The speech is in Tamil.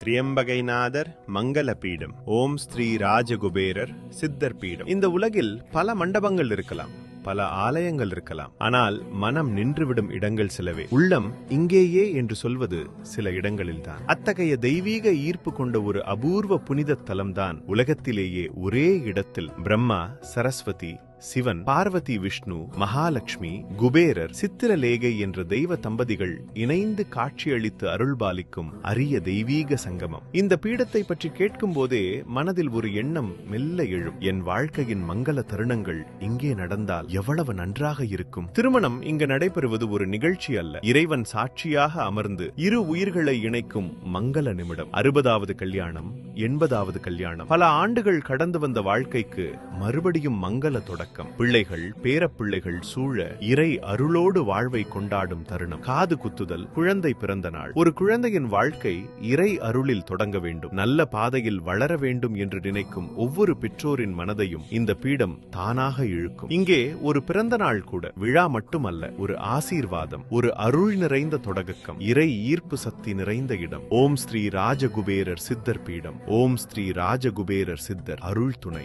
திரியம்பகைநாதர் மங்கள பீடம். ஓம் ஸ்ரீ ராஜகுபேரர் சித்தர் பீடம். இந்த உலகில் பல மண்டபங்கள் இருக்கலாம், பல ஆலயங்கள் இருக்கலாம். ஆனால் மனம் நின்றுவிடும் இடங்கள் சிலவே. உள்ளம் இங்கேயே என்று சொல்வது சில இடங்களில்தான். அத்தகைய தெய்வீக ஈர்ப்பு கொண்ட ஒரு அபூர்வ புனித தலம்தான் உலகத்திலேயே ஒரே இடத்தில் பிரம்மா, சரஸ்வதி, சிவன், பார்வதி, விஷ்ணு, மகாலட்சுமி, குபேரர், சித்திரலேகை என்ற தெய்வ தம்பதிகள் இணைந்து காட்சியளித்து அருள்பாலிக்கும் அரிய தெய்வீக சங்கமம். இந்த பீடத்தை பற்றி கேட்கும் போதே மனதில் ஒரு எண்ணம் மெல்ல எழும். என் வாழ்க்கையின் மங்கள தருணங்கள் இங்கே நடந்தால் எவ்வளவு நன்றாக இருக்கும். திருமணம் இங்கு நடைபெறுவது ஒரு நிகழ்ச்சி அல்ல, இறைவன் சாட்சியாக அமர்ந்து இரு உயிர்களை இணைக்கும் மங்கள நிமிடம். 60வது கல்யாணம், 80வது கல்யாணம், பல ஆண்டுகள் கடந்து வந்த வாழ்க்கைக்கு மறுபடியும் மங்கள தொடக்கம். பிள்ளைகள், பேரப்பிள்ளைகள் சூழ இறை அருளோடு வாழ்வை கொண்டாடும் தருணம். காது குத்துதல், குழந்தை பிறந்த நாள். ஒரு குழந்தையின் வாழ்க்கை இறை அருளில் தொடங்க வேண்டும், நல்ல பாதையில் வளர வேண்டும் என்று நினைக்கும் ஒவ்வொரு பெற்றோரின் மனதையும் இந்த பீடம் தானாக இழுக்கும். இங்கே ஒரு பிறந்த நாள் கூட விழா மட்டுமல்ல, ஒரு ஆசீர்வாதம், ஒரு அருள் நிறைந்த தொடக்கம், இறை ஈர்ப்பு சக்தி நிறைந்த இடம். ஓம் ஸ்ரீ ராஜகுபேரர் சித்தர் பீடம். ஓம் ஸ்ரீ ராஜகுபேரர் சித்தர் அருள் துணை.